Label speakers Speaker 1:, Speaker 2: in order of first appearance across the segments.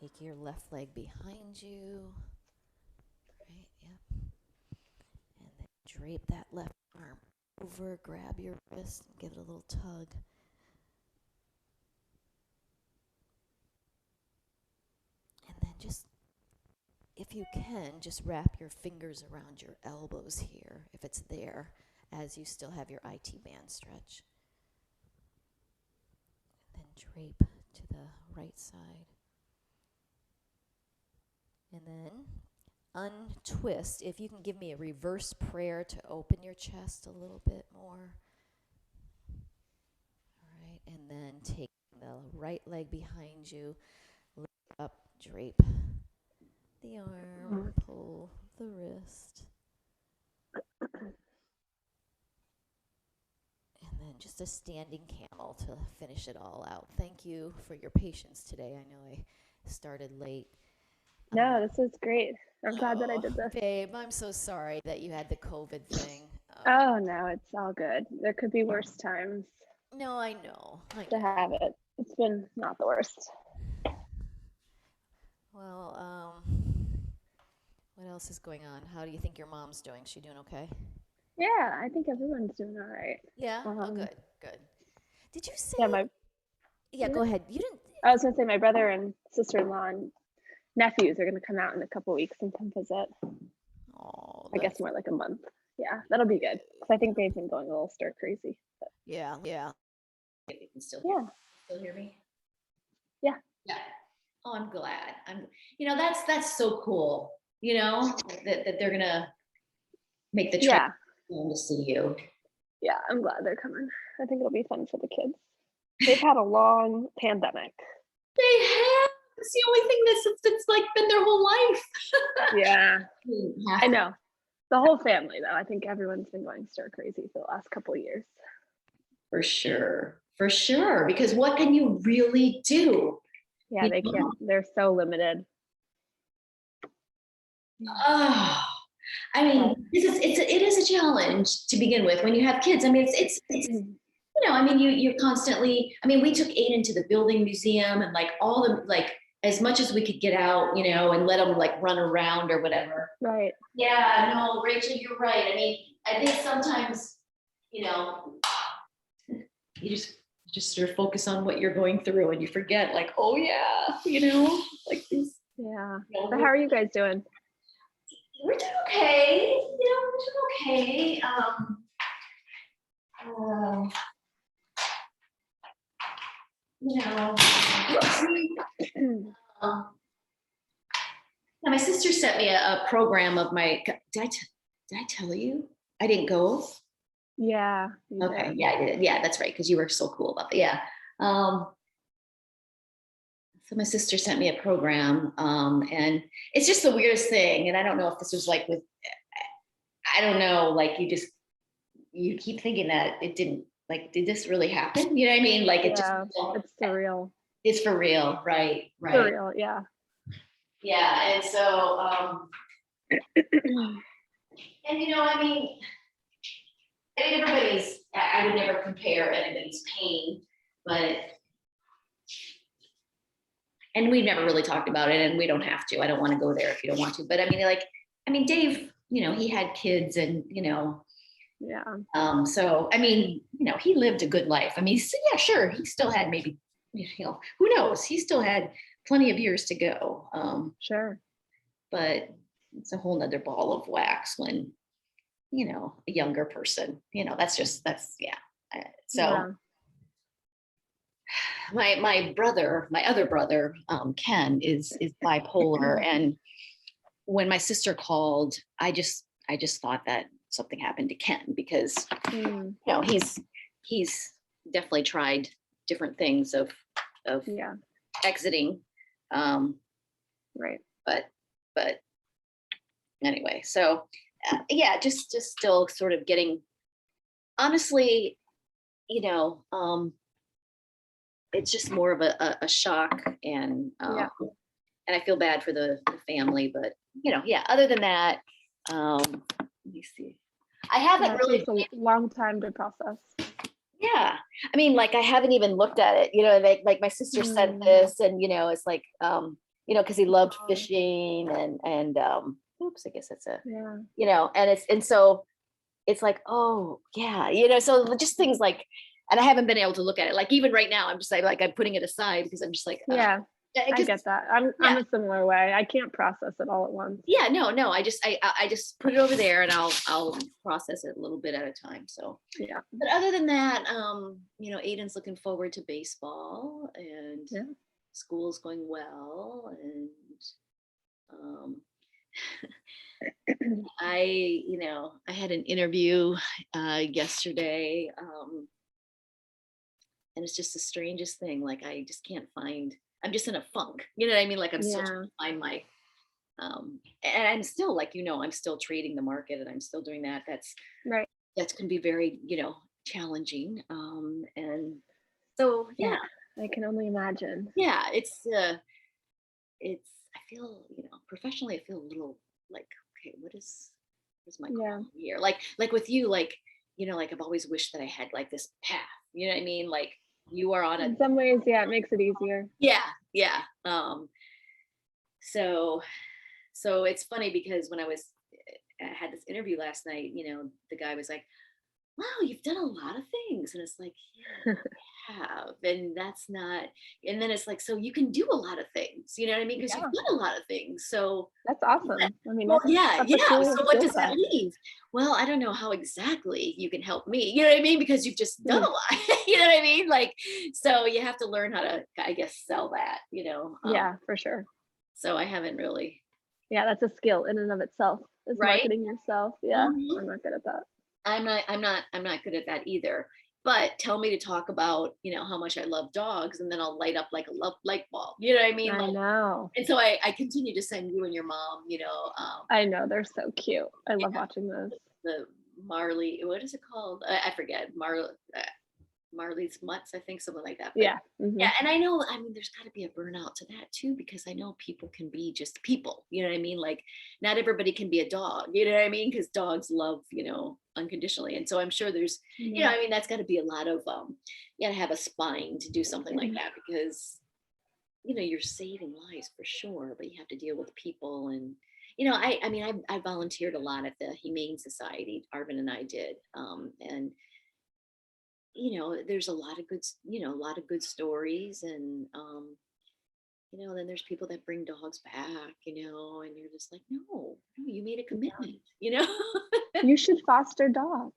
Speaker 1: Take your left leg behind you. Right, yep. And then drape that left arm over, grab your wrist, and give it a little tug. And then just, if you can, just wrap your fingers around your elbows here, if it's there, as you still have your IT band stretch. And then drape to the right side. And then untwist. If you can give me a reverse prayer to open your chest a little bit more. All right, and then take the right leg behind you, lift up, drape the arm, pull the wrist. And then just a standing camel to finish it all out. Thank you for your patience today. I know I started late.
Speaker 2: No, this was great. I'm glad that I did this.
Speaker 1: Babe, I'm so sorry that you had the COVID thing.
Speaker 2: Oh, no, it's all good. There could be worse times
Speaker 1: No, I know.
Speaker 2: to have it. It's been not the worst.
Speaker 1: Well, what else is going on? How do you think your mom's doing? She doing okay?
Speaker 2: Yeah, I think everyone's doing all right.
Speaker 1: Yeah? Oh, good, good. Did you say?
Speaker 2: Yeah,
Speaker 1: go ahead. You didn't.
Speaker 2: I was going to say my brother and sister-in-law and nephews are going to come out in a couple weeks and come visit.
Speaker 1: Oh,
Speaker 2: I guess more like a month. Yeah, that'll be good. Because I think they've been going a little stir crazy. But.
Speaker 1: Yeah.
Speaker 3: You can still hear me?
Speaker 2: Yeah.
Speaker 3: Yeah. Oh, I'm glad. That's so cool. That they're gonna make the trip to see you.
Speaker 2: Yeah, I'm glad they're coming. I think it'll be fun for the kids. They've had a long pandemic.
Speaker 3: They have. It's the only thing that's like been their whole life.
Speaker 2: Yeah. I know. The whole family, though. I think everyone's been going stir crazy for the last couple of years.
Speaker 3: For sure. Because what can you really do?
Speaker 2: Yeah, they can't. They're so limited.
Speaker 3: Oh, I mean, it is a challenge to begin with when you have kids. I mean, it's you're constantly. I mean, we took Aiden to the building museum and like all the like as much as we could get out, and let them like run around or whatever.
Speaker 2: Right.
Speaker 3: Yeah, no, Rachel, you're right. I mean, I think sometimes, you just sort of focus on what you're going through and you forget like, oh yeah, like these.
Speaker 2: Yeah. But how are you guys doing?
Speaker 3: We're doing okay. We're doing okay. Now my sister sent me a program of my. Did I tell you? I didn't go.
Speaker 2: Yeah.
Speaker 3: Okay.
Speaker 2: Did.
Speaker 3: Yeah, I did. Yeah, that's right. Because you were so cool about that. Yeah. So my sister sent me a program, and it's just the weirdest thing. And I don't know if this was like with. I don't know. Like you keep thinking that it didn't. Like, did this really happen? You know what I mean? Like it just.
Speaker 2: It's surreal.
Speaker 3: It's for real, right?
Speaker 2: For real, yeah.
Speaker 3: Yeah, and so, and I mean, I would never compare anybody's pain, but, and we've never really talked about it, and we don't have to. I don't want to go there if you don't want to, but I mean, Dave, he had kids, and
Speaker 2: Yeah.
Speaker 3: So I mean, he lived a good life. I mean, yeah, sure, he still had maybe, who knows? He still had plenty of years to go.
Speaker 2: Sure.
Speaker 3: But it's a whole nother ball of wax when, a younger person, yeah. So my other brother, Ken is bipolar. And when my sister called, I just thought that something happened to Ken because, he's definitely tried different things of exiting.
Speaker 2: Right.
Speaker 3: But anyway, so just still sort of getting, honestly, it's just more of a shock, and I feel bad for the family, but other than that, let me see. I haven't really.
Speaker 2: It's a long time to process.
Speaker 3: Yeah, I mean, like I haven't even looked at it. Like my sister sent this, and it's like, you know, because he loved
Speaker 2: Oh.
Speaker 3: fishing and oops, I guess that's a,
Speaker 2: Yeah.
Speaker 3: you know, and so it's like, oh yeah, you know, so just things like, and I haven't been able to look at it. Like even right now, I'm just like I'm putting it aside because I'm just like,
Speaker 2: Yeah. I
Speaker 3: 'cause-
Speaker 2: get that. I'm
Speaker 3: yeah.
Speaker 2: a similar way. I can't process it all at once.
Speaker 3: Yeah, no, I just put it over there and I'll process it a little bit at a time. So,
Speaker 2: Yeah.
Speaker 3: but other than that, you know, Aiden's looking forward to baseball and
Speaker 2: Yeah.
Speaker 3: school's going well, and um you know, I had an interview yesterday, and it's just the strangest thing. Like I just can't find. I'm just in a funk. You know what I mean? Like I'm still trying
Speaker 2: Yeah.
Speaker 3: to find my. And I'm still like, you know, I'm still trading the market and I'm still doing that.
Speaker 2: Right.
Speaker 3: That's can be very, you know, challenging. And so
Speaker 2: Yeah. I can only imagine.
Speaker 3: yeah, it's I feel, you know, professionally I feel a little like, okay, what's my
Speaker 2: Yeah.
Speaker 3: call here? Like with you, like, you know, like I've always wished that I had like this path. You know what I mean? Like you are on a
Speaker 2: In some ways, yeah, it makes it easier.
Speaker 3: yeah. So so it's funny because when I had this interview last night, you know, the guy was like, wow, you've done a lot of things. And it's like, yeah, I have. And that's not, and then it's like, so you can do a lot of things, you know what I mean? Because you've
Speaker 2: Yeah.
Speaker 3: done a lot of things. So,
Speaker 2: That's awesome. I mean,
Speaker 3: well, yeah,
Speaker 2: that's a
Speaker 3: yeah.
Speaker 2: cool
Speaker 3: So what
Speaker 2: skill
Speaker 3: does that
Speaker 2: set.
Speaker 3: mean? Well, I don't know how exactly you can help me. You know what I mean? Because you've just done
Speaker 2: Hmm.
Speaker 3: a lot. You know what I mean? Like, so you have to learn how to, I guess, sell that, you know?
Speaker 2: Yeah, for sure.
Speaker 3: So I haven't really,
Speaker 2: Yeah, that's a skill in and of itself, is
Speaker 3: right?
Speaker 2: marketing yourself. Yeah,
Speaker 3: Mhm.
Speaker 2: I'm not good at that.
Speaker 3: I'm not good at that either. But tell me to talk about, you know, how much I love dogs, and then I'll light up like a love light bulb. You know what I mean?
Speaker 2: I
Speaker 3: Like,
Speaker 2: know.
Speaker 3: and so I continue to send you and your mom, you know,
Speaker 2: I know. They're so cute. I love watching those.
Speaker 3: the Marley, what is it called? I forget. Marley's Mutts, I think, something like that. But
Speaker 2: Yeah.
Speaker 3: yeah,
Speaker 2: Hmm.
Speaker 3: and I know, I mean, there's got to be a burnout to that too, because I know people can be just people, you know what I mean? Like, not everybody can be a dog, you know what I mean? Because dogs love, you know, unconditionally. And so I'm sure there's, you know, I mean, that's got to be a lot of, you got to have a spine to do something like that because, you know, you're saving lives for sure, but you have to deal with people. And, you know, I mean, I volunteered a lot at the Humane Society, Arvin and I did. And, you know, there's a lot of good, you know, a lot of good stories. And, you know, then there's people that bring dogs back, you know, and you're just like, no, you made a commitment, you know?
Speaker 2: You should foster dogs.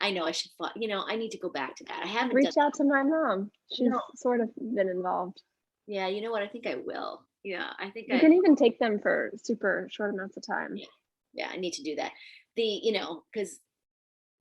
Speaker 3: I know I should, you know, I need to go back to that. I haven't done
Speaker 2: Reach out to my mom.
Speaker 3: that.
Speaker 2: She's
Speaker 3: No.
Speaker 2: sort of been involved.
Speaker 3: Yeah. You know what? I think I will. Yeah. I think
Speaker 2: You can even take them for super short amounts of time.
Speaker 3: yeah, yeah, I need to do that. You know, cause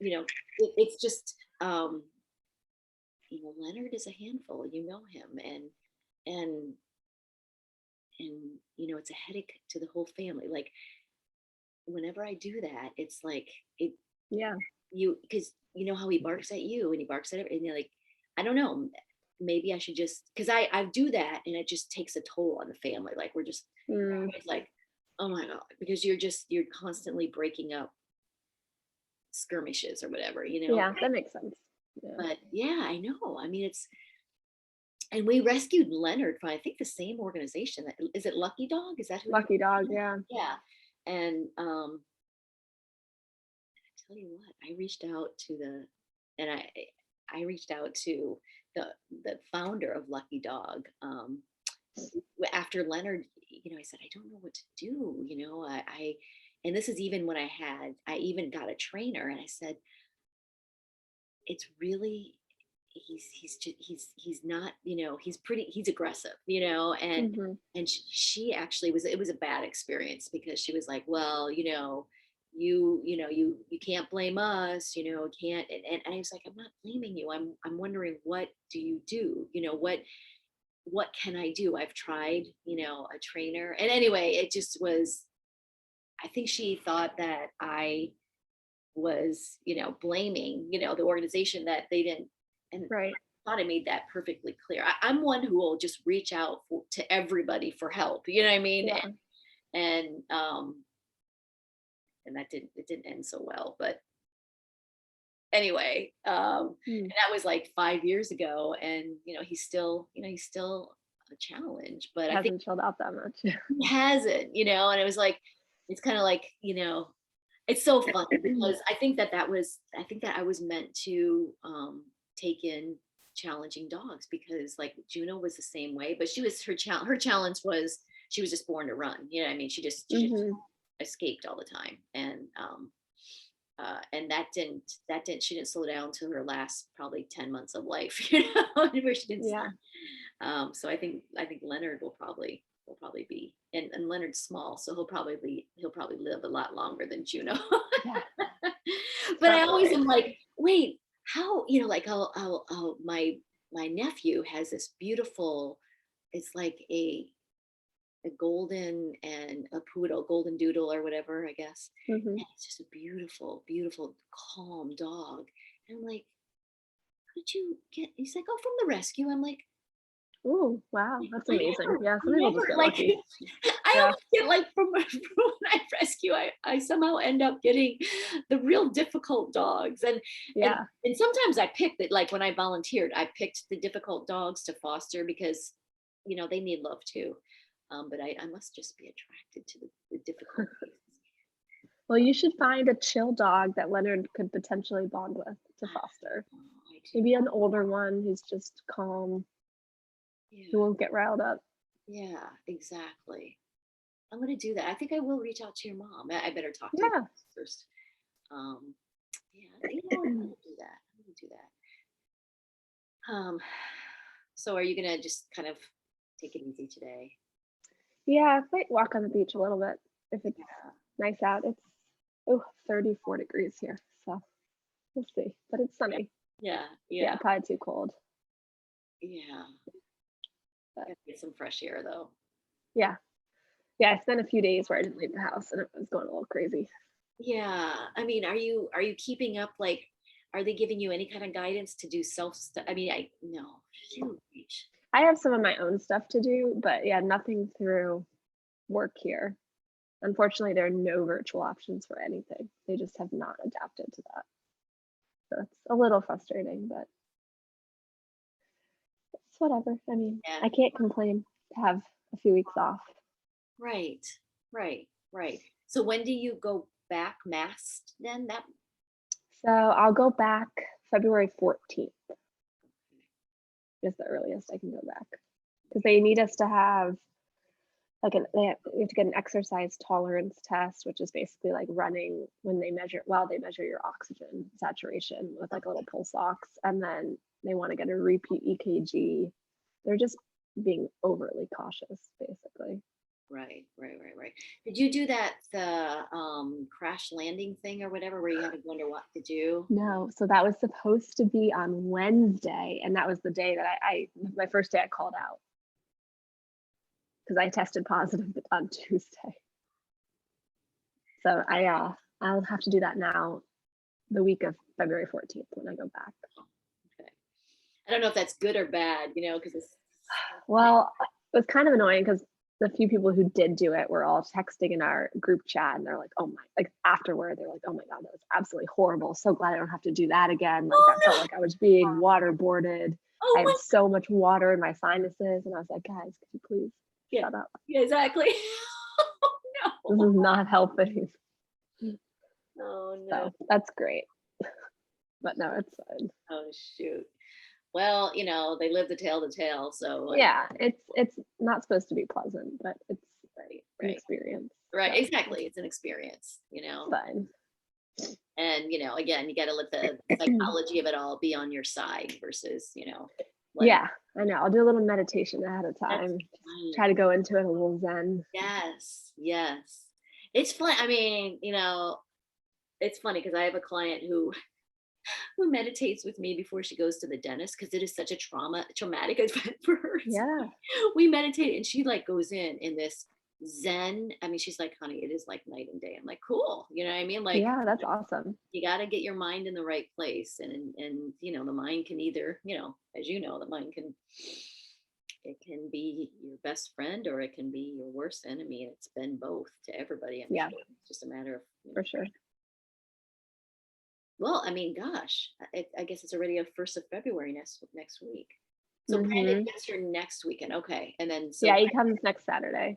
Speaker 3: you know, it's just, you know, Leonard is a handful, you know him, and, you know, it's a headache to the whole family. Like, whenever I do that, it's like it
Speaker 2: Yeah.
Speaker 3: because you know how he barks at you and he barks at and you're like, I don't know, maybe I should just because I do that and it just takes a toll on the family. Like we're just
Speaker 2: Mm,
Speaker 3: it's like, oh my god, because you're constantly breaking up skirmishes or whatever, you know.
Speaker 2: yeah, that makes sense. Yeah.
Speaker 3: But yeah, I know. I mean, it's and we rescued Leonard from I think the same organization. That is it. Lucky Dog? Is that who?
Speaker 2: Lucky dog. Yeah.
Speaker 3: Yeah, and tell you what, I reached out to and I reached out to the the founder of Lucky Dog. After Leonard, you know, I said, I don't know what to do. You know, and this is even when I even got a trainer, and I said, it's really he's not, you know, he's aggressive, you know,
Speaker 2: Hmm.
Speaker 3: and she actually it was a bad experience because she was like, well, you know, you know, you can't blame us, you know, can't and I was like, I'm not blaming you. I'm wondering, what do you do, you know, what can I do? I've tried, you know, a trainer, and anyway, it just was, I think she thought that I was, you know, blaming, you know, the organization that they didn't, and
Speaker 2: Right.
Speaker 3: I thought I made that perfectly clear. I'm one who will just reach out to everybody for help. You know what I mean?
Speaker 2: Yeah.
Speaker 3: And and that didn't end so well. But anyway,
Speaker 2: Mm.
Speaker 3: and that was like 5 years ago, and you know, he's still, you know, a challenge, but
Speaker 2: It
Speaker 3: I think
Speaker 2: hasn't chilled out that much.
Speaker 3: he hasn't, and it was like, it's kind of like, it's so fun because I think that I was meant to take in challenging dogs, because like Juno was the same way, but her challenge was she was just born to run. You know what I mean? She just escaped all the time, and she didn't slow down to her last probably 10 months of life, where she didn't
Speaker 2: Yeah.
Speaker 3: stop. So I think Leonard will probably be, and Leonard's small, so he'll probably live a lot longer than Juno.
Speaker 2: Yeah.
Speaker 3: But I always
Speaker 2: Probably.
Speaker 3: am like, wait, how, like, my nephew has this beautiful, it's like a golden and a poodle, golden doodle or whatever, I guess.
Speaker 2: Mhm.
Speaker 3: And it's just a beautiful, beautiful, calm dog. And I'm like, how did you get? He's like, oh, from the rescue. I'm like,
Speaker 2: Ooh, wow, that's amazing. Yeah, some
Speaker 3: I
Speaker 2: people just
Speaker 3: never
Speaker 2: get
Speaker 3: like,
Speaker 2: lucky.
Speaker 3: I
Speaker 2: Yeah.
Speaker 3: always get like from when I rescue, I somehow end up getting the real difficult dogs.
Speaker 2: Yeah.
Speaker 3: And sometimes I picked it, like when I volunteered, I picked the difficult dogs to foster because, they need love too. But I must just be attracted to the difficult cases.
Speaker 2: Well, you should find a chill dog that Leonard could potentially bond with to foster.
Speaker 3: Oh, I do.
Speaker 2: Maybe an older one who's just calm, who
Speaker 3: Yeah,
Speaker 2: won't get riled up.
Speaker 3: yeah, exactly. I'm gonna do that. I think I will reach out to your mom. I better talk to
Speaker 2: Yeah.
Speaker 3: you first. Yeah, I'm gonna do that. I'm gonna do that. So are you gonna just kind of take it easy today?
Speaker 2: Yeah, I might walk on the beach a little bit if it's
Speaker 3: Yeah.
Speaker 2: nice out. It's 34 degrees here, so we'll see. But it's sunny.
Speaker 3: Yeah,
Speaker 2: Yeah,
Speaker 3: yeah,
Speaker 2: probably too cold.
Speaker 3: yeah.
Speaker 2: But
Speaker 3: Gotta get some fresh air though.
Speaker 2: yeah. Yeah, I spent a few days where I didn't leave the house and it was going a little crazy.
Speaker 3: Yeah, I mean, are you keeping up? Like, are they giving you any kind of guidance to do self study? I mean, I no, shoot.
Speaker 2: I have some of my own stuff to do, but yeah, nothing through work here. Unfortunately, there are no virtual options for anything. They just have not adapted to that. So it's a little frustrating, but it's whatever. I mean,
Speaker 3: Yeah.
Speaker 2: I can't complain to have a few weeks off.
Speaker 3: Right, right. So when do you go back masked then? That
Speaker 2: So I'll go back February 14th is the earliest I can go back because they need us to have like we have to get an exercise tolerance test, which is basically like running when they measure your oxygen saturation with like a little pulse ox, and then they want to get a repeat EKG. They're just being overly cautious, basically.
Speaker 3: right. Did you do that the crash landing thing or whatever where you had to wonder what to do?
Speaker 2: No, so that was supposed to be on Wednesday, and that was the day that I my first day I called out because I tested positive on Tuesday. So I'll have to do that now, the week of February 14th when I go back.
Speaker 3: Okay. I don't know if that's good or bad, because it's
Speaker 2: Well, it was kind of annoying because the few people who did do it were all texting in our group chat, and they're like, "Oh my!" Like afterward, they're like, "Oh my god, that was absolutely horrible. So glad I don't have to do that again." Like that felt like I was being waterboarded.
Speaker 3: oh
Speaker 2: I
Speaker 3: my
Speaker 2: had so much water in my sinuses, and I was like, "Guys, could you please
Speaker 3: yeah,
Speaker 2: shut up?
Speaker 3: yeah, exactly. Oh
Speaker 2: This is not helping."
Speaker 3: no.
Speaker 2: So that's great, but no, it's fine.
Speaker 3: Oh shoot. Well, they live to tell, so
Speaker 2: Yeah, it's not supposed to be pleasant, but it's an
Speaker 3: right.
Speaker 2: experience.
Speaker 3: Right,
Speaker 2: So
Speaker 3: exactly. It's an experience,
Speaker 2: it's fine.
Speaker 3: and again, you got to let the psychology of it all be on your side versus,
Speaker 2: Yeah, I know. I'll do a little meditation ahead of
Speaker 3: that's
Speaker 2: time.
Speaker 3: fine.
Speaker 2: Try to go into it a little zen.
Speaker 3: Yes. It's fun. I mean, it's funny because I have a client who meditates with me before she goes to the dentist because it is such a traumatic event for her.
Speaker 2: Yeah.
Speaker 3: We meditate and she like goes in this zen. I mean, she's like, honey, it is like night and day. I'm like, cool. You know what I mean? Like,
Speaker 2: Yeah, that's awesome.
Speaker 3: you got to get your mind in the right place, and the mind can either, as the mind can, it can be your best friend or it can be your worst enemy, and it's been both to everybody. I'm
Speaker 2: Yeah.
Speaker 3: sure. It's just a matter of
Speaker 2: For sure.
Speaker 3: well, I mean, gosh, I guess it's already a 1st of February next week. So Brandon
Speaker 2: Mhm.
Speaker 3: gets here next weekend. Okay. And then so
Speaker 2: Yeah, he comes next Saturday.